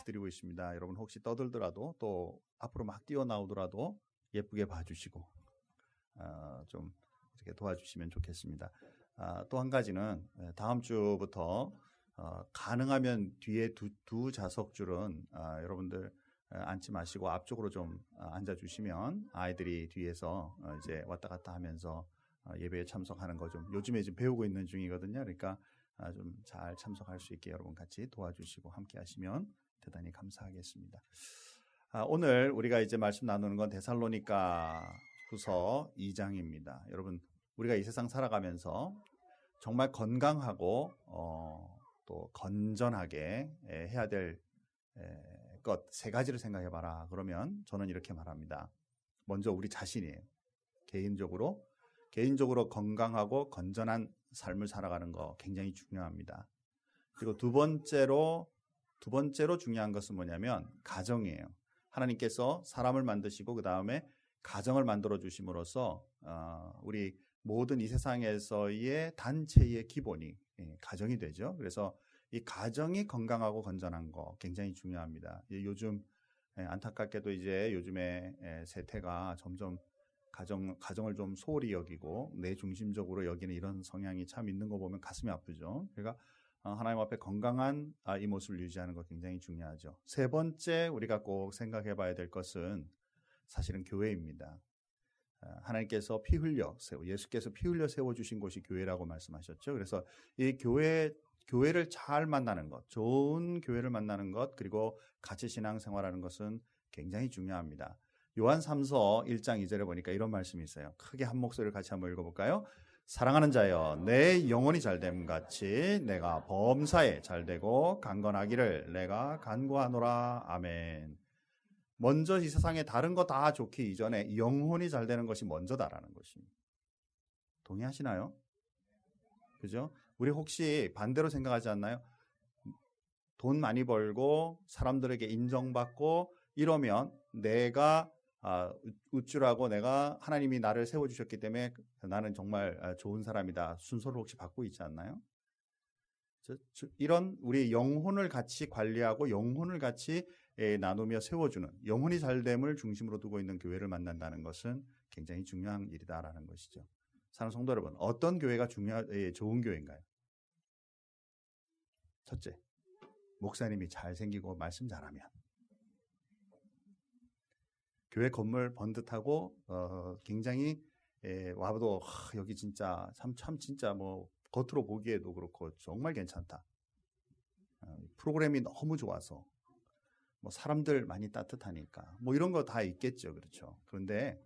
드리고 있습니다. 여러분 혹시 떠들더라도 또 앞으로 막 뛰어나오더라도 예쁘게 봐주시고 좀 이렇게 도와주시면 좋겠습니다. 또 한 가지는 다음 주부터 가능하면 뒤에 두 좌석줄은 여러분들 앉지 마시고 앞쪽으로 좀 앉아주시면 아이들이 뒤에서 이제 왔다 갔다 하면서 예배에 참석하는 거 좀 요즘에 지금 배우고 있는 중이거든요. 그러니까 좀 잘 참석할 수 있게 여러분 같이 도와주시고 함께 하시면 대단히 감사하겠습니다. 오늘 우리가 이제 말씀 나누는 건 데살로니가 후서 2장입니다. 여러분 우리가 이 세상 살아가면서 정말 건강하고 또 건전하게 해야 될 것 세 가지를 생각해 봐라. 그러면 저는 이렇게 말합니다. 먼저 우리 자신이에요. 개인적으로 건강하고 건전한 삶을 살아가는 거 굉장히 중요합니다. 그리고 두 번째로 중요한 것은 뭐냐면 가정이에요. 하나님께서 사람을 만드시고 그 다음에 가정을 만들어 주심으로써 우리 모든 이 세상에서의 단체의 기본이 가정이 되죠. 그래서 이 가정이 건강하고 건전한 거 굉장히 중요합니다. 요즘 안타깝게도 이제 요즘에 세태가 점점 가정을 좀 소홀히 여기고 내 중심적으로 여기는 이런 성향이 참 있는 거 보면 가슴이 아프죠. 그러니까 하나님 앞에 건강한 이 모습을 유지하는 거 굉장히 중요하죠. 세 번째 우리가 꼭 생각해 봐야 될 것은 사실은 교회입니다. 하나님께서 예수께서 피 흘려 세워주신 곳이 교회라고 말씀하셨죠. 그래서 이 교회를 잘 만나는 것, 좋은 교회를 만나는 것, 그리고 같이 신앙생활하는 것은 굉장히 중요합니다. 요한 3서 1장 2절에 보니까 이런 말씀이 있어요. 크게 한 목소리를 같이 한번 읽어볼까요? 사랑하는 자여, 내 영혼이 잘됨 같이 내가 범사에 잘되고 강건하기를 내가 간구하노라. 아멘. 먼저 이 세상에 다른 거 다 좋기 이전에 영혼이 잘되는 것이 먼저다라는 것입니다. 동의하시나요? 그죠? 우리 혹시 반대로 생각하지 않나요? 돈 많이 벌고 사람들에게 인정받고 이러면 내가 우쭐하고 내가 하나님이 나를 세워주셨기 때문에 나는 정말 좋은 사람이다. 순서를 혹시 받고 있지 않나요? 이런 우리 영혼을 같이 관리하고 영혼을 같이 나누며 세워주는 영혼이 잘됨을 중심으로 두고 있는 교회를 만난다는 것은 굉장히 중요한 일이다라는 것이죠. 사랑하는 성도 여러분, 어떤 교회가 좋은 교회인가요? 첫째, 목사님이 잘생기고 말씀 잘하면. 교회 건물 번듯하고 굉장히 와도 여기 진짜 참 진짜 뭐 겉으로 보기에도 그렇고 정말 괜찮다. 프로그램이 너무 좋아서 뭐 사람들 많이 따뜻하니까 뭐 이런 거 다 있겠죠. 그렇죠. 그런데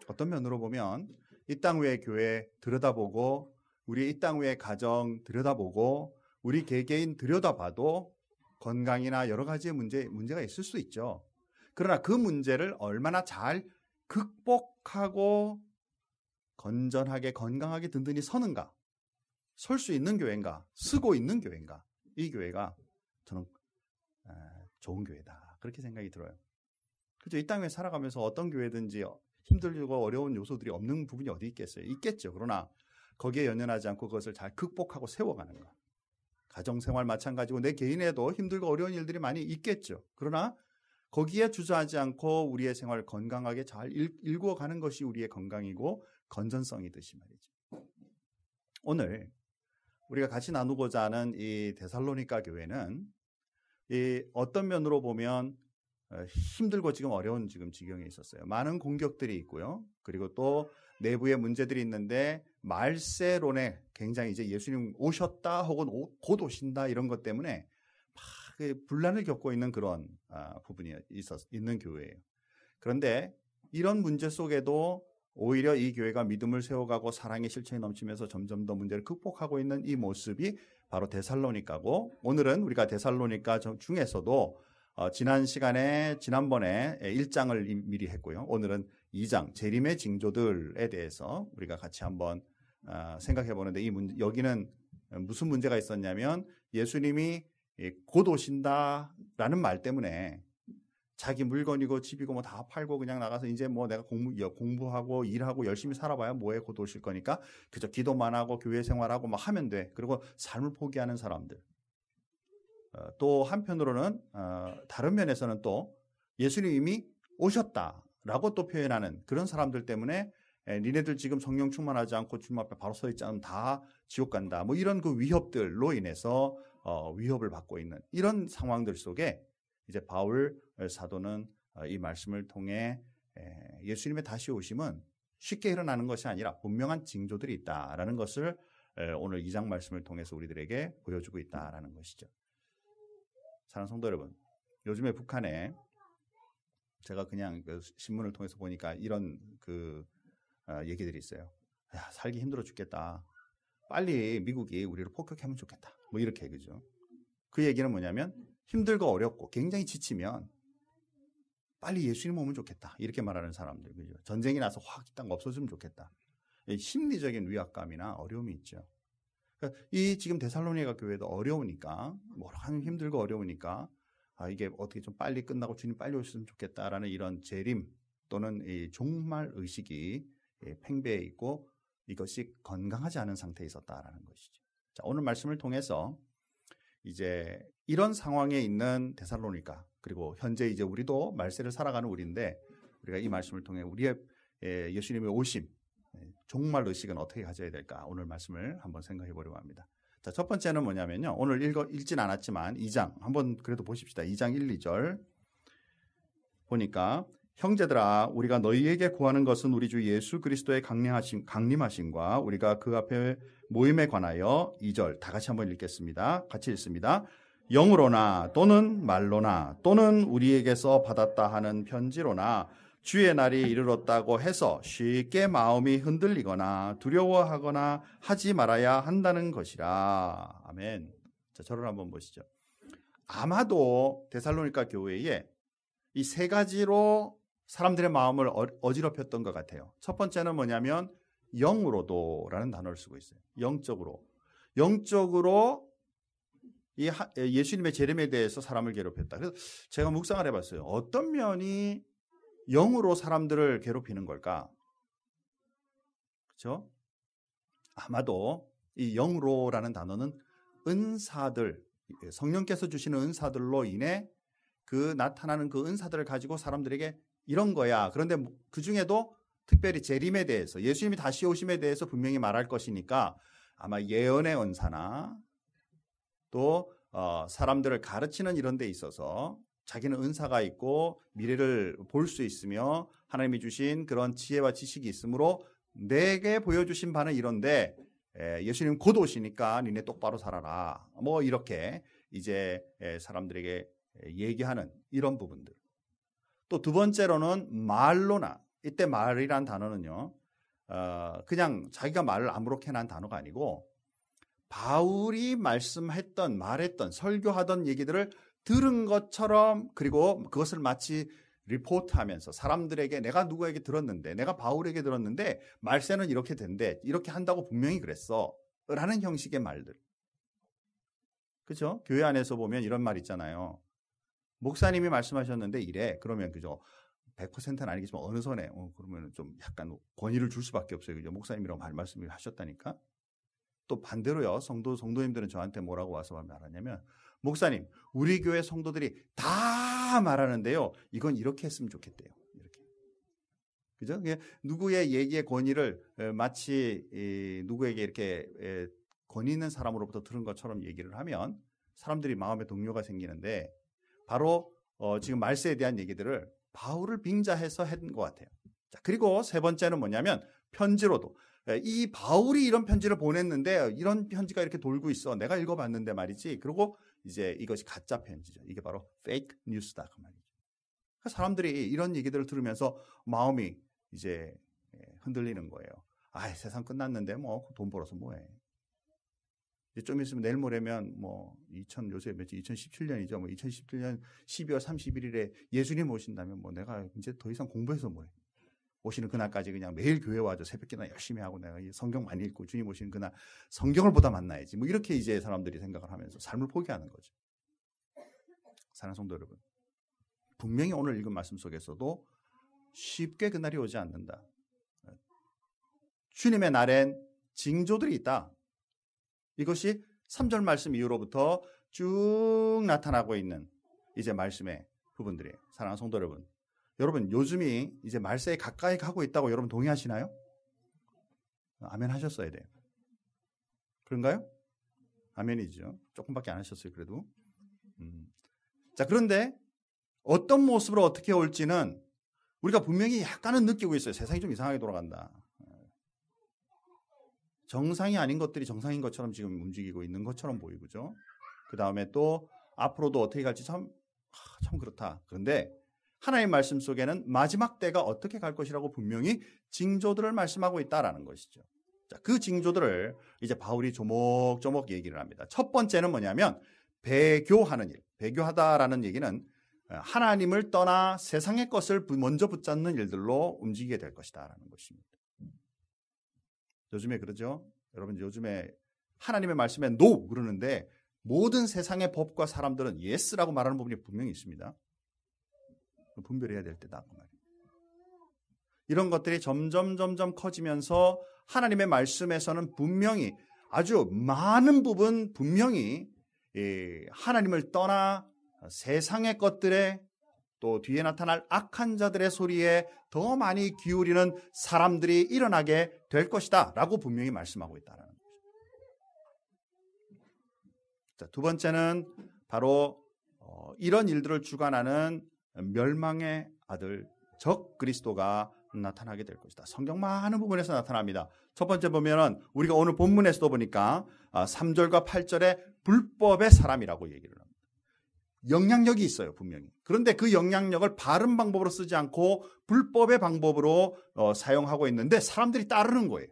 어떤 면으로 보면 이 땅 외의 교회 들여다보고 우리 이 땅 외의 가정 들여다보고 우리 개개인 들여다봐도 건강이나 여러 가지의 문제가 있을 수 있죠. 그러나 그 문제를 얼마나 잘 극복하고 건전하게 건강하게 든든히 서는가, 설 수 있는 교회인가, 쓰고 있는 교회인가, 이 교회가 저는 좋은 교회다 그렇게 생각이 들어요. 그렇죠. 이 땅에 살아가면서 어떤 교회든지 힘들고 어려운 요소들이 없는 부분이 어디 있겠어요? 있겠죠. 그러나 거기에 연연하지 않고 그것을 잘 극복하고 세워가는 것. 가정생활 마찬가지고 내 개인에도 힘들고 어려운 일들이 많이 있겠죠. 그러나 거기에 주저하지 않고 우리의 생활을 건강하게 잘 일구어가는 것이 우리의 건강이고 건전성이듯이 말이죠. 오늘 우리가 같이 나누고자 하는 이 데살로니가 교회는 이 어떤 면으로 보면 힘들고 지금 어려운 지금 지경에 있었어요. 많은 공격들이 있고요. 그리고 또 내부의 문제들이 있는데 말세론에 굉장히 이제 예수님 오셨다 혹은 곧 오신다 이런 것 때문에 막 분란을 겪고 있는 그런 부분이 있는 교회예요. 그런데 이런 문제 속에도 오히려 이 교회가 믿음을 세워가고 사랑의 실천이 넘치면서 점점 더 문제를 극복하고 있는 이 모습이 바로 데살로니가고, 오늘은 우리가 데살로니가 중에서도 지난번에 1장을 미리 했고요. 오늘은 2장 재림의 징조들에 대해서 우리가 같이 한번 생각해 보는데, 여기는 무슨 문제가 있었냐면 예수님이 곧 오신다라는 말 때문에 자기 물건이고 집이고 뭐 다 팔고 그냥 나가서 이제 뭐 내가 공부하고 일하고 열심히 살아봐야 뭐에 곧 오실 거니까 그저 기도만 하고 교회 생활하고 막 하면 돼. 그리고 삶을 포기하는 사람들. 또 한편으로는 다른 면에서는 또 예수님이 이미 오셨다라고 또 표현하는 그런 사람들 때문에 니네들 지금 성령 충만하지 않고 주님 앞에 바로 서 있지 않으면 다 지옥 간다. 뭐 이런 그 위협들로 인해서 위협을 받고 있는 이런 상황들 속에 이제 바울 사도는 이 말씀을 통해 예수님의 다시 오심은 쉽게 일어나는 것이 아니라 분명한 징조들이 있다라는 것을 오늘 2장 말씀을 통해서 우리들에게 보여주고 있다라는 것이죠. 사랑하는 성도 여러분, 요즘에 북한에 제가 그냥 그 신문을 통해서 보니까 이런 그 얘기들이 있어요. 야, 살기 힘들어 죽겠다. 빨리 미국이 우리를 폭격하면 좋겠다. 뭐 이렇게 그죠. 그 얘기는 뭐냐면 힘들고 어렵고 굉장히 지치면 빨리 예수님 오면 좋겠다. 이렇게 말하는 사람들 그죠. 전쟁이 나서 확 딱 없어지면 좋겠다. 심리적인 위압감이나 어려움이 있죠. 그러니까 이 지금 데살로니가 교회도 어려우니까 뭐 힘들고 어려우니까 이게 어떻게 좀 빨리 끝나고 주님 빨리 오셨으면 좋겠다라는 이런 재림 또는 이 종말 의식이 팽배해 있고 이것이 건강하지 않은 상태에 있었다라는 것이죠. 자, 오늘 말씀을 통해서 이제 이런 상황에 있는 데살로니가 그리고 현재 이제 우리도 말세를 살아가는 우리인데 우리가 이 말씀을 통해 우리의 예수님의 오심 종말 의식은 어떻게 가져야 될까 오늘 말씀을 한번 생각해 보려고 합니다. 자, 첫 번째는 뭐냐면요. 오늘 읽진 않았지만 2장 한번 그래도 보십시다. 2장 1, 2절 보니까 형제들아 우리가 너희에게 구하는 것은 우리 주 예수 그리스도의 강림하심과 우리가 그 앞에 모임에 관하여 2절 다 같이 한번 읽겠습니다. 같이 읽습니다. 영으로나 또는 말로나 또는 우리에게서 받았다 하는 편지로나 주의 날이 이르렀다고 해서 쉽게 마음이 흔들리거나 두려워하거나 하지 말아야 한다는 것이라. 아멘. 자, 저를 한번 보시죠. 아마도 데살로니가 교회에 이 세 가지로 사람들의 마음을 어지럽혔던 것 같아요. 첫 번째는 뭐냐면 영으로도라는 단어를 쓰고 있어요. 영적으로 이 예수님의 재림에 대해서 사람을 괴롭혔다. 그래서 제가 묵상을 해봤어요. 어떤 면이 영으로 사람들을 괴롭히는 걸까? 그렇죠? 아마도 이 영으로라는 단어는 은사들, 성령께서 주시는 은사들로 인해 그 나타나는 그 은사들을 가지고 사람들에게 이런 거야. 그런데 그 중에도 특별히 재림에 대해서 예수님이 다시 오심에 대해서 분명히 말할 것이니까 아마 예언의 은사나 또 사람들을 가르치는 이런 데 있어서 자기는 은사가 있고 미래를 볼 수 있으며 하나님이 주신 그런 지혜와 지식이 있으므로 내게 보여주신 바는 이런데 예수님 곧 오시니까 니네 똑바로 살아라. 뭐 이렇게 이제 사람들에게 얘기하는 이런 부분들. 또 두 번째로는 말로나 이때 말이란 단어는요. 그냥 자기가 말을 아무렇게 한 단어가 아니고 바울이 말했던 설교하던 얘기들을 들은 것처럼 그리고 그것을 마치 리포트하면서 사람들에게 내가 누구에게 들었는데 내가 바울에게 들었는데 말세는 이렇게 된대 이렇게 한다고 분명히 그랬어 라는 형식의 말들. 그렇죠? 교회 안에서 보면 이런 말 있잖아요. 목사님이 말씀하셨는데 이래. 그러면 그죠? 100%는 아니겠지만 어느 선에 그러면 좀 약간 권위를 줄 수밖에 없어요. 그죠? 목사님이라고 말씀을 하셨다니까. 또 반대로요. 성도님들은 저한테 뭐라고 와서 말하냐면 목사님, 우리 교회 성도들이 다 말하는데요. 이건 이렇게 했으면 좋겠대요. 이렇게. 그죠? 누구의 얘기의 권위를 마치 누구에게 이렇게 권위 있는 사람으로부터 들은 것처럼 얘기를 하면 사람들이 마음에 동요가 생기는데 바로 지금 말세에 대한 얘기들을 바울을 빙자해서 한 것 같아요. 자, 그리고 세 번째는 뭐냐면 편지로도 이 바울이 이런 편지를 보냈는데 이런 편지가 이렇게 돌고 있어. 내가 읽어봤는데 말이지. 그리고 이제 이것이 가짜 편지죠. 이게 바로 페이크 뉴스다 그 말이죠. 그러니까 사람들이 이런 얘기들을 들으면서 마음이 이제 흔들리는 거예요. 아, 세상 끝났는데 뭐 돈 벌어서 뭐해. 좀 있으면 내일 모레면 뭐 요새 며칠 2017년이죠. 뭐 2017년 12월 31일에 예수님 오신다면 뭐 내가 이제 더 이상 공부해서 뭐해. 오시는 그날까지 그냥 매일 교회 와서 새벽기도 열심히 하고 내가 성경 많이 읽고 주님 오시는 그날 성경을 보다 만나야지. 뭐 이렇게 이제 사람들이 생각을 하면서 삶을 포기하는 거죠. 사랑하는 성도 여러분. 분명히 오늘 읽은 말씀 속에서도 쉽게 그날이 오지 않는다. 주님의 날엔 징조들이 있다. 이것이 3절 말씀 이후로부터 쭉 나타나고 있는 이제 말씀의 부분들이에요. 사랑하는 성도 여러분, 여러분 요즘이 이제 말세에 가까이 가고 있다고 여러분 동의하시나요? 아멘 하셨어야 돼요. 그런가요? 아멘이죠. 조금밖에 안 하셨어요. 그래도. 자, 그런데 어떤 모습으로 어떻게 올지는 우리가 분명히 약간은 느끼고 있어요. 세상이 좀 이상하게 돌아간다. 정상이 아닌 것들이 정상인 것처럼 지금 움직이고 있는 것처럼 보이고죠. 그 다음에 또 앞으로도 어떻게 갈지 참 그렇다. 그런데 하나님의 말씀 속에는 마지막 때가 어떻게 갈 것이라고 분명히 징조들을 말씀하고 있다라는 것이죠. 자, 그 징조들을 이제 바울이 조목조목 얘기를 합니다. 첫 번째는 뭐냐면 배교하는 일. 배교하다라는 얘기는 하나님을 떠나 세상의 것을 먼저 붙잡는 일들로 움직이게 될 것이다라는 것입니다. 요즘에 그러죠? 여러분 요즘에 하나님의 말씀에 NO 그러는데 모든 세상의 법과 사람들은 YES라고 말하는 부분이 분명히 있습니다. 분별해야 될 때다 그 말이에요. 이런 것들이 점점 커지면서 하나님의 말씀에서는 분명히 아주 많은 부분 분명히 하나님을 떠나 세상의 것들에 또 뒤에 나타날 악한 자들의 소리에 더 많이 기울이는 사람들이 일어나게 될 것이다 라고 분명히 말씀하고 있다는 거죠. 자, 두 번째는 바로 이런 일들을 주관하는 멸망의 아들 적 그리스도가 나타나게 될 것이다. 성경 많은 부분에서 나타납니다. 첫 번째 보면은 우리가 오늘 본문에서도 보니까 3절과 8절에 불법의 사람이라고 얘기를 합니다. 영향력이 있어요, 분명히. 그런데 그 영향력을 바른 방법으로 쓰지 않고 불법의 방법으로 사용하고 있는데 사람들이 따르는 거예요.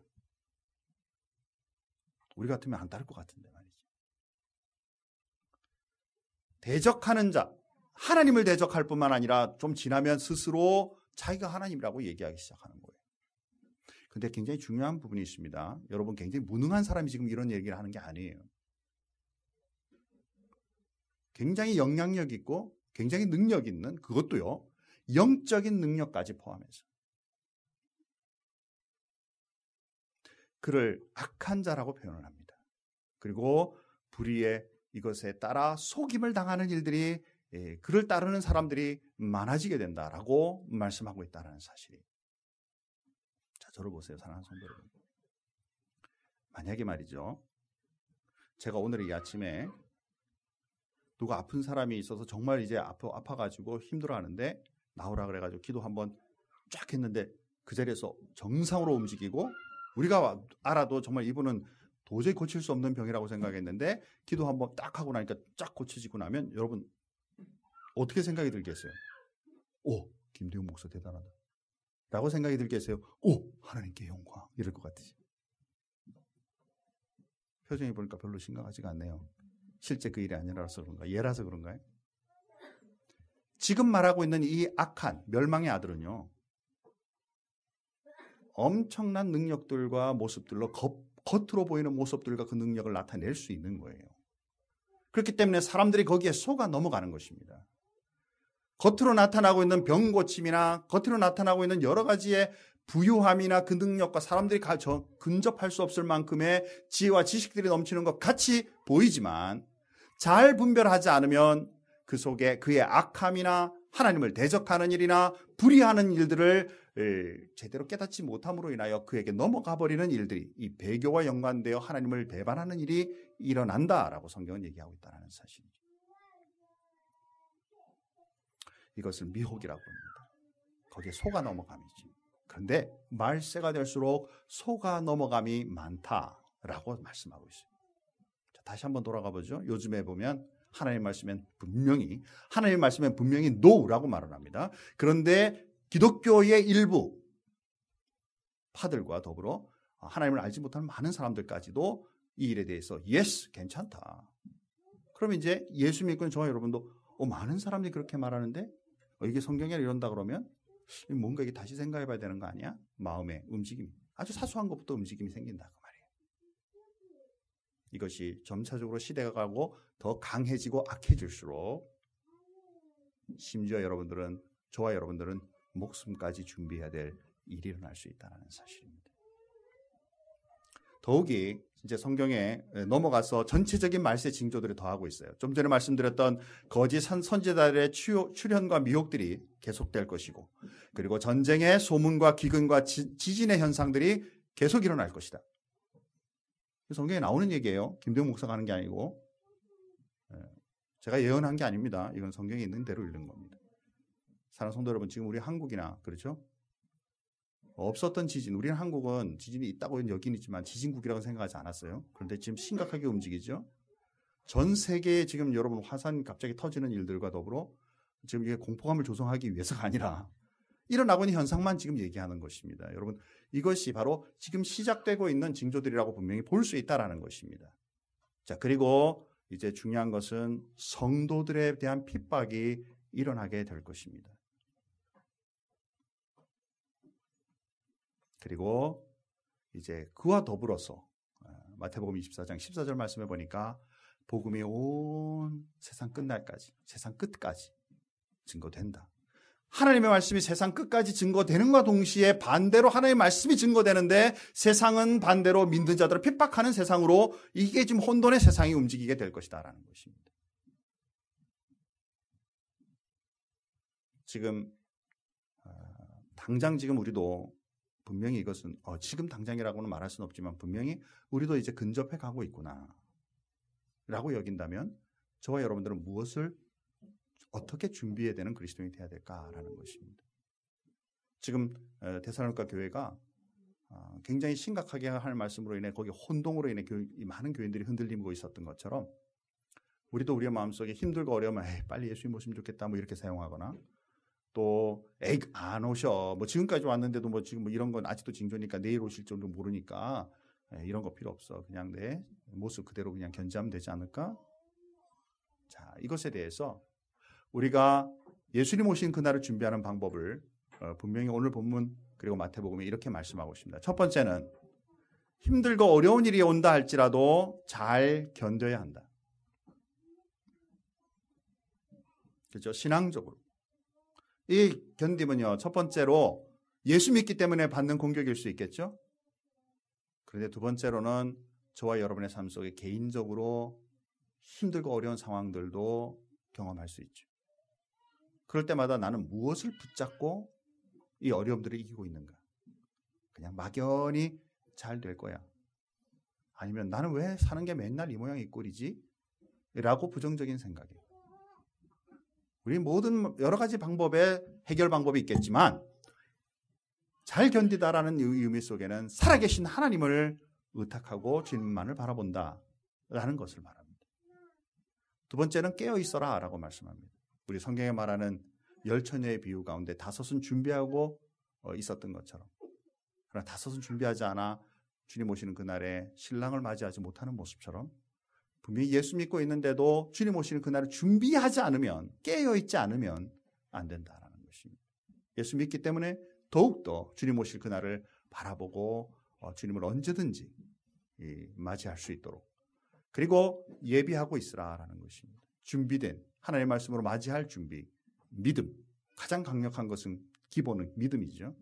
우리 같으면 안 따를 것 같은데 말이죠. 대적하는 자, 하나님을 대적할 뿐만 아니라 좀 지나면 스스로 자기가 하나님이라고 얘기하기 시작하는 거예요. 근데 굉장히 중요한 부분이 있습니다. 여러분 굉장히 무능한 사람이 지금 이런 얘기를 하는 게 아니에요. 굉장히 영향력 있고 굉장히 능력 있는 그것도요. 영적인 능력까지 포함해서. 그를 악한 자라고 표현을 합니다. 그리고 불의의 이것에 따라 속임을 당하는 일들이 그를 따르는 사람들이 많아지게 된다라고 말씀하고 있다는 사실이. 자, 저를 보세요. 사랑하는 성도 여러분. 만약에 말이죠. 제가 오늘 이 아침에 누가 아픈 사람이 있어서 정말 이제 아파가지고 힘들어하는데 나오라 그래가지고 기도 한번 쫙 했는데 그 자리에서 정상으로 움직이고 우리가 알아도 정말 이분은 도저히 고칠 수 없는 병이라고 생각했는데 기도 한번 딱 하고 나니까 쫙 고쳐지고 나면 여러분 어떻게 생각이 들겠어요? 오, 김대웅 목사 대단하다 라고 생각이 들겠어요? 오, 하나님께 영광 이럴 것 같으시. 표정이 보니까 별로 심각하지가 않네요. 실제 그 일이 아니라서 그런가? 얘라서 그런가요? 지금 말하고 있는 이 악한 멸망의 아들은요. 엄청난 능력들과 모습들로 겉으로 보이는 모습들과 그 능력을 나타낼 수 있는 거예요. 그렇기 때문에 사람들이 거기에 속아 넘어가는 것입니다. 겉으로 나타나고 있는 병 고침이나 겉으로 나타나고 있는 여러 가지의 부유함이나 그 능력과 사람들이 근접할 수 없을 만큼의 지혜와 지식들이 넘치는 것 같이 보이지만 잘 분별하지 않으면 그 속에 그의 악함이나 하나님을 대적하는 일이나 불의하는 일들을 제대로 깨닫지 못함으로 인하여 그에게 넘어가 버리는 일들이 이 배교와 연관되어 하나님을 배반하는 일이 일어난다라고 성경은 얘기하고 있다는 사실이죠. 이것을 미혹이라고 합니다. 거기에 속아 넘어감이지. 그런데 말세가 될수록 속아 넘어감이 많다라고 말씀하고 있어요. 자, 다시 한번 돌아가 보죠. 요즘에 보면 하나님의 말씀엔 분명히 NO라고 말을 합니다. 그런데 기독교의 일부 파들과 더불어 하나님을 알지 못하는 많은 사람들까지도 이 일에 대해서 yes, 괜찮다. 그럼 이제 예수 믿고 있는 저와 여러분도 많은 사람들이 그렇게 말하는데 이게 성경에 이런다 그러면 뭔가 이게 다시 생각해 봐야 되는 거 아니야? 마음의 움직임. 아주 사소한 것부터 움직임이 생긴다 그 말이에요. 이것이 점차적으로 시대가 가고 더 강해지고 악해질수록 심지어 저와 여러분들은 목숨까지 준비해야 될 일이 일어날 수 있다는 사실입니다. 더욱이 이제 성경에 넘어가서 전체적인 말세 징조들이 더하고 있어요. 좀 전에 말씀드렸던 거짓 선지자들의 출현과 미혹들이 계속될 것이고, 그리고 전쟁의 소문과 기근과 지진의 현상들이 계속 일어날 것이다. 성경에 나오는 얘기예요. 김대웅 목사가 하는 게 아니고 제가 예언한 게 아닙니다. 이건 성경에 있는 대로 읽는 겁니다. 사랑하는 성도 여러분, 지금 우리 한국이나 그렇죠? 없었던 지진, 우리는 한국은 지진이 있다고 여긴 있지만 지진국이라고 생각하지 않았어요. 그런데 지금 심각하게 움직이죠. 전 세계에 지금 여러분 화산 갑자기 터지는 일들과 더불어 지금 이게 공포감을 조성하기 위해서가 아니라 일어나고 있는 현상만 지금 얘기하는 것입니다. 여러분, 이것이 바로 지금 시작되고 있는 징조들이라고 분명히 볼 수 있다라는 것입니다. 자, 그리고 이제 중요한 것은 성도들에 대한 핍박이 일어나게 될 것입니다. 그리고 이제 그와 더불어서 마태복음 24장 14절 말씀해 보니까 복음이 온 세상 끝날까지, 세상 끝까지 증거된다. 하나님의 말씀이 세상 끝까지 증거되는과 동시에 반대로 하나님의 말씀이 증거되는데 세상은 반대로 믿는 자들을 핍박하는 세상으로 이게 지금 혼돈의 세상이 움직이게 될 것이다라는 것입니다. 지금 당장 지금 우리도 분명히 이것은 지금 당장이라고는 말할 수는 없지만 분명히 우리도 이제 근접해 가고 있구나 라고 여긴다면 저와 여러분들은 무엇을 어떻게 준비해야 되는 그리스도인이 되어야 될까라는 것입니다. 지금 데살로니가 교회가 굉장히 심각하게 할 말씀으로 인해 거기 혼동으로 인해 많은 교인들이 흔들리고 있었던 것처럼 우리도 우리의 마음속에 힘들고 어려우면 빨리 예수님 오시면 좋겠다 뭐 이렇게 사용하거나 또 안 오셔 뭐 지금까지 왔는데도 뭐 지금 뭐 이런 건 아직도 징조니까 내일 오실 줄도 모르니까 이런 거 필요 없어 그냥 내 모습 그대로 그냥 견지하면 되지 않을까? 자, 이것에 대해서 우리가 예수님 오신 그날을 준비하는 방법을 분명히 오늘 본문 그리고 마태복음에 이렇게 말씀하고 있습니다. 첫 번째는 힘들고 어려운 일이 온다 할지라도 잘 견뎌야 한다. 그렇죠? 신앙적으로. 이 견딤은요, 첫 번째로 예수 믿기 때문에 받는 공격일 수 있겠죠? 그런데 두 번째로는 저와 여러분의 삶 속에 개인적으로 힘들고 어려운 상황들도 경험할 수 있죠. 그럴 때마다 나는 무엇을 붙잡고 이 어려움들을 이기고 있는가? 그냥 막연히 잘 될 거야. 아니면 나는 왜 사는 게 맨날 이 모양 이 꼴이지? 라고 부정적인 생각이에요. 우리 모든 여러 가지 방법의 해결 방법이 있겠지만 잘 견디다라는 의미 속에는 살아계신 하나님을 의탁하고 주님만을 바라본다라는 것을 말합니다. 두 번째는 깨어있어라 라고 말씀합니다. 우리 성경에 말하는 열처녀의 비유 가운데 다섯은 준비하고 있었던 것처럼 그러나 다섯은 준비하지 않아 주님 오시는 그날에 신랑을 맞이하지 못하는 모습처럼 분명히 예수 믿고 있는데도 주님 오시는 그날을 준비하지 않으면 깨어있지 않으면 안 된다라는 것입니다. 예수 믿기 때문에 더욱더 주님 오실 그날을 바라보고 주님을 언제든지 맞이할 수 있도록 그리고 예비하고 있으라라는 것입니다. 준비된 하나님의 말씀으로 맞이할 준비, 믿음. 가장 강력한 것은 기본은 믿음이죠.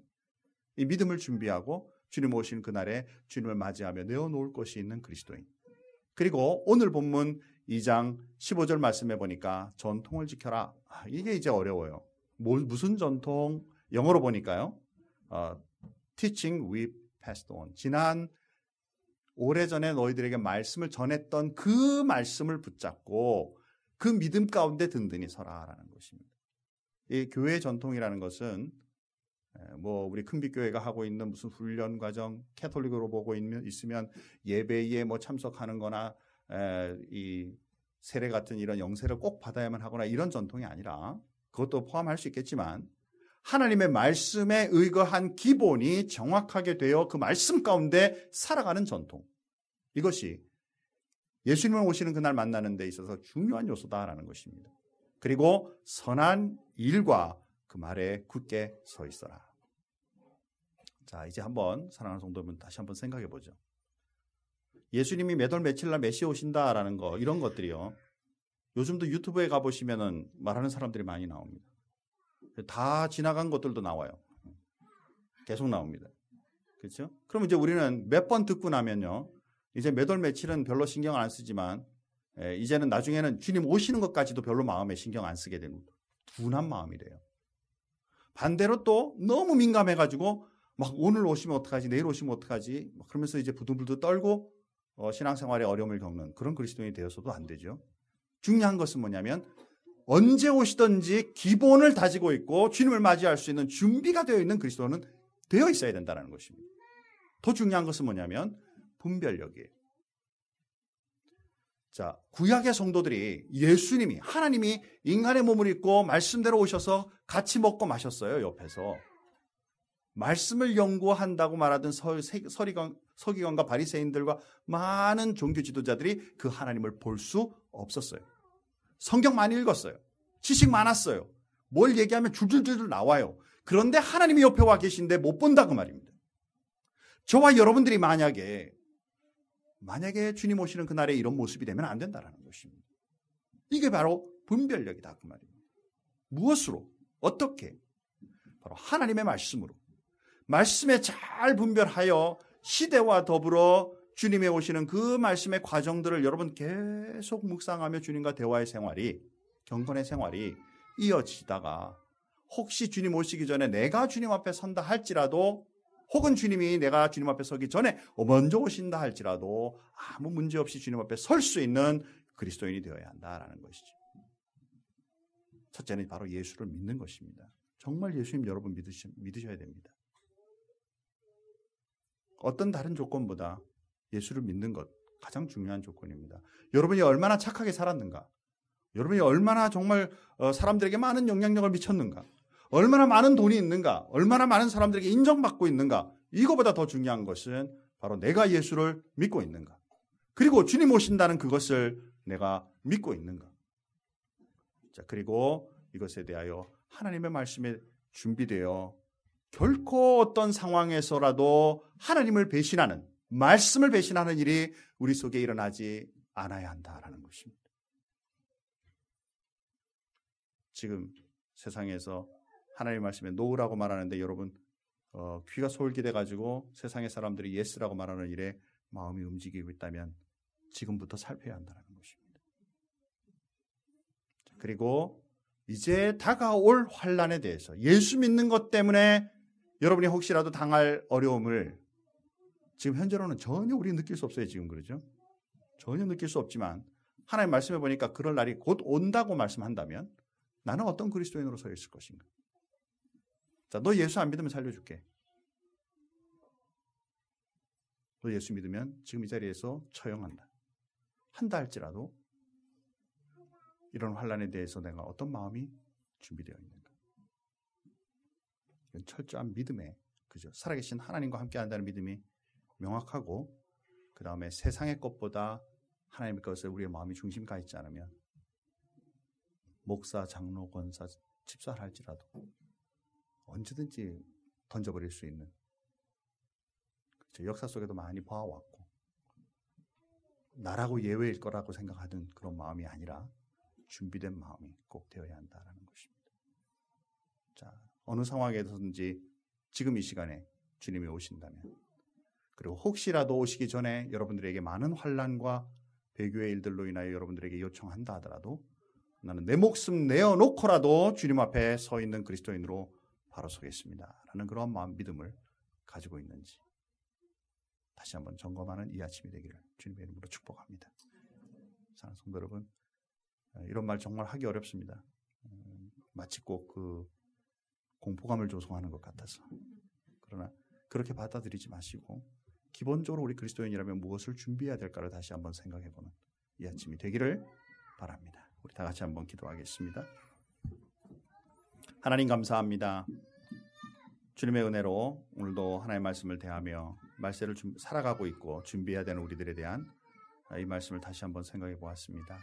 이 믿음을 준비하고 주님 오신 그날에 주님을 맞이하며 내어놓을 것이 있는 그리스도인. 그리고 오늘 본문 2장 15절 말씀해 보니까 전통을 지켜라. 이게 이제 어려워요. 무슨 전통? 영어로 보니까요. Teaching we passed on. 지난 오래전에 너희들에게 말씀을 전했던 그 말씀을 붙잡고 그 믿음 가운데 든든히 서라라는 것입니다. 이 교회 전통이라는 것은 뭐 우리 큰빛교회가 하고 있는 무슨 훈련 과정, 캐톨릭으로 보고 있으면 예배에 뭐 참석하는 거나 이 세례 같은 이런 영세를 꼭 받아야만 하거나 이런 전통이 아니라 그것도 포함할 수 있겠지만 하나님의 말씀에 의거한 기본이 정확하게 되어 그 말씀 가운데 살아가는 전통. 이것이 예수님을 오시는 그날 만나는 데 있어서 중요한 요소다라는 것입니다. 그리고 선한 일과 그 말에 굳게 서 있어라. 자, 이제 한번 사랑하는 성도분 다시 한번 생각해 보죠. 예수님이 몇 월 며칠 날 메시아 오신다라는 거 이런 것들이요. 요즘도 유튜브에 가보시면은 말하는 사람들이 많이 나옵니다. 다 지나간 것들도 나와요. 계속 나옵니다. 그렇죠? 그럼 이제 우리는 몇 번 듣고 나면요, 이제 몇 월 며칠은 별로 신경 안 쓰지만 이제는 나중에는 주님 오시는 것까지도 별로 마음에 신경 안 쓰게 됩니다. 둔한 마음이 돼요. 반대로 또 너무 민감해가지고 막 오늘 오시면 어떡하지, 내일 오시면 어떡하지, 그러면서 이제 부들부들 떨고 신앙생활에 어려움을 겪는 그런 그리스도인이 되어서도 안 되죠. 중요한 것은 뭐냐면 언제 오시든지 기본을 다지고 있고 주님을 맞이할 수 있는 준비가 되어 있는 그리스도는 되어 있어야 된다는 것입니다. 더 중요한 것은 뭐냐면 분별력이에요. 자, 구약의 성도들이 예수님이, 하나님이 인간의 몸을 입고 말씀대로 오셔서 같이 먹고 마셨어요, 옆에서. 말씀을 연구한다고 말하던 서기관과 바리새인들과 많은 종교 지도자들이 그 하나님을 볼 수 없었어요. 성경 많이 읽었어요. 지식 많았어요. 뭘 얘기하면 줄줄줄 나와요. 그런데 하나님이 옆에 와 계신데 못 본다 그 말입니다. 저와 여러분들이 만약에 주님 오시는 그날에 이런 모습이 되면 안 된다는 것입니다. 이게 바로 분별력이다 그 말입니다. 무엇으로? 어떻게? 바로 하나님의 말씀으로. 말씀에 잘 분별하여 시대와 더불어 주님의 오시는 그 말씀의 과정들을 여러분 계속 묵상하며 주님과 대화의 생활이, 경건의 생활이 이어지다가 혹시 주님 오시기 전에 내가 주님 앞에 선다 할지라도, 혹은 주님이 내가 주님 앞에 서기 전에 먼저 오신다 할지라도 아무 문제 없이 주님 앞에 설 수 있는 그리스도인이 되어야 한다라는 것이죠. 첫째는 바로 예수를 믿는 것입니다. 정말 예수님 여러분 믿으셔야 됩니다. 어떤 다른 조건보다 예수를 믿는 것 가장 중요한 조건입니다. 여러분이 얼마나 착하게 살았는가, 여러분이 얼마나 정말 사람들에게 많은 영향력을 미쳤는가, 얼마나 많은 돈이 있는가, 얼마나 많은 사람들에게 인정받고 있는가, 이거보다 더 중요한 것은 바로 내가 예수를 믿고 있는가, 그리고 주님 오신다는 그것을 내가 믿고 있는가. 자, 그리고 이것에 대하여 하나님의 말씀에 준비되어 결코 어떤 상황에서라도 하나님을 배신하는, 말씀을 배신하는 일이 우리 속에 일어나지 않아야 한다라는 것입니다. 지금 세상에서 하나님의 말씀에 노라고 말하는데 여러분 귀가 솔깃해가지고 세상의 사람들이 예스라고 말하는 일에 마음이 움직이고 있다면 지금부터 살펴야 한다는 것입니다. 그리고 이제 다가올 환난에 대해서, 예수 믿는 것 때문에 여러분이 혹시라도 당할 어려움을 지금 현재로는 전혀 우리 느낄 수 없어요. 지금 그러죠? 전혀 느낄 수 없지만 하나님 말씀해 보니까 그럴 날이 곧 온다고 말씀한다면 나는 어떤 그리스도인으로 서 있을 것인가? 자, 너 예수 안 믿으면 살려줄게. 너 예수 믿으면 지금 이 자리에서 처형한다. 한다 할지라도 이런 환난에 대해서 내가 어떤 마음이 준비되어 있는가? 이건 철저한 믿음에, 그죠? 살아계신 하나님과 함께 한다는 믿음이 명확하고, 그 다음에 세상의 것보다 하나님의 것을 우리의 마음이 중심 가 있지 않으면 목사, 장로, 권사, 집사를 할지라도 언제든지 던져버릴 수 있는, 그렇죠? 역사 속에도 많이 봐왔고 나라고 예외일 거라고 생각하던 그런 마음이 아니라 준비된 마음이 꼭 되어야 한다는 것입니다. 자, 어느 상황에서든지 지금 이 시간에 주님이 오신다면, 그리고 혹시라도 오시기 전에 여러분들에게 많은 환난과 배교의 일들로 인하여 여러분들에게 요청한다 하더라도 나는 내 목숨 내어놓고라도 주님 앞에 서 있는 그리스도인으로 바로 서겠습니다 라는 그런 마음, 믿음을 가지고 있는지 다시 한번 점검하는 이 아침이 되기를 주님의 이름으로 축복합니다. 사랑하는 성도 여러분, 이런 말 정말 하기 어렵습니다. 마치 꼭 그 공포감을 조성하는 것 같아서. 그러나 그렇게 받아들이지 마시고 기본적으로 우리 그리스도인이라면 무엇을 준비해야 될까를 다시 한번 생각해보는 이 아침이 되기를 바랍니다. 우리 다 같이 한번 기도하겠습니다. 하나님 감사합니다. 주님의 은혜로 오늘도 하나님의 말씀을 대하며 말세를 살아가고 있고 준비해야 되는 우리들에 대한 이 말씀을 다시 한번 생각해 보았습니다.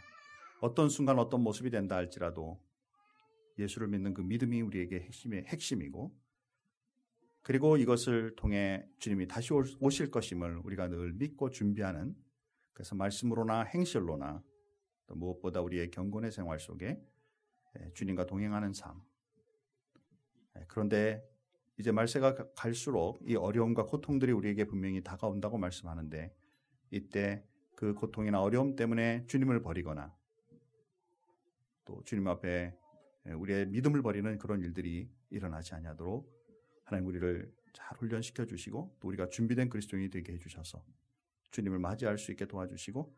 어떤 순간 어떤 모습이 된다 할지라도 예수를 믿는 그 믿음이 우리에게 핵심이고, 그리고 이것을 통해 주님이 다시 오실 것임을 우리가 늘 믿고 준비하는, 그래서 말씀으로나 행실로나 또 무엇보다 우리의 경건의 생활 속에 주님과 동행하는 삶. 그런데 이제 말세가 갈수록 이 어려움과 고통들이 우리에게 분명히 다가온다고 말씀하는데 이때 그 고통이나 어려움 때문에 주님을 버리거나 또 주님 앞에 우리의 믿음을 버리는 그런 일들이 일어나지 아니하도록 하나님 우리를 잘 훈련시켜 주시고 또 우리가 준비된 그리스도인이 되게 해주셔서 주님을 맞이할 수 있게 도와주시고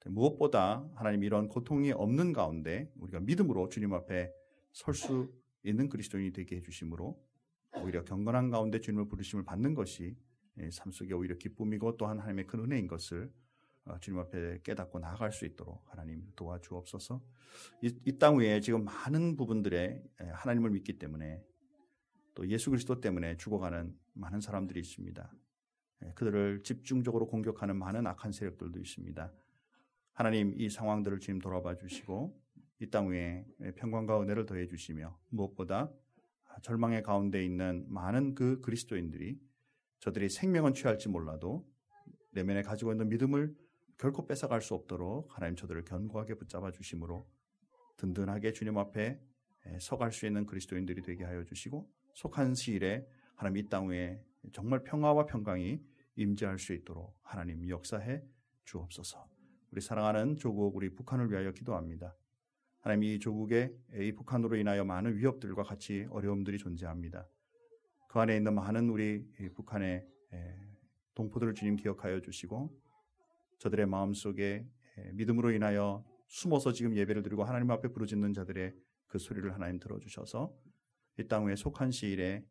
무엇보다 하나님 이런 고통이 없는 가운데 우리가 믿음으로 주님 앞에 설 수 있는 그리스도인이 되게 해주심으로 오히려 경건한 가운데 주님을 부르심을 받는 것이 삶 속에 오히려 기쁨이고 또한 하나님의 큰 은혜인 것을 주님 앞에 깨닫고 나아갈 수 있도록 하나님 도와주옵소서. 이 땅 위에 지금 많은 부분들에 하나님을 믿기 때문에 또 예수 그리스도 때문에 죽어가는 많은 사람들이 있습니다. 그들을 집중적으로 공격하는 많은 악한 세력들도 있습니다. 하나님 이 상황들을 주님 돌아봐 주시고 이 땅 위에 평강과 은혜를 더해 주시며 무엇보다 절망의 가운데 있는 많은 그 그리스도인들이 저들이 생명은 취할지 몰라도 내면에 가지고 있는 믿음을 결코 뺏어갈 수 없도록 하나님 저들을 견고하게 붙잡아 주심으로 든든하게 주님 앞에 서갈 수 있는 그리스도인들이 되게 하여 주시고 속한 시일에 하나님 이 땅 위에 정말 평화와 평강이 임재할 수 있도록 하나님 역사해 주옵소서. 우리 사랑하는 조국 우리 북한을 위하여 기도합니다. 하나님 이 조국에 이 북한으로 인하여 많은 위협들과 같이 어려움들이 존재합니다. 그 안에 있는 많은 우리 북한의 동포들을 주님 기억하여 주시고 저들의 마음속에 믿음으로 인하여 숨어서 지금 예배를 드리고 하나님 앞에 부르짖는 자들의 그 소리를 하나님 들어주셔서 이 땅 위에 속한 시일에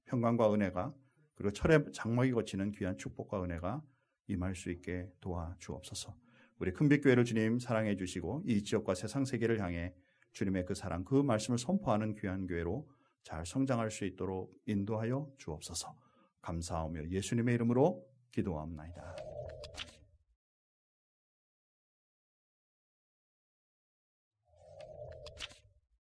평강과 은혜가 그리고 철의 장막이 거치는 귀한 축복과 은혜가 임할 수 있게 도와주옵소서. 우리 큰빛교회를 주님 사랑해 주시고 이 지역과 세상 세계를 향해 주님의 그 사랑 그 말씀을 선포하는 귀한 교회로 잘 성장할 수 있도록 인도하여 주옵소서. 감사하며 예수님의 이름으로 기도합니다.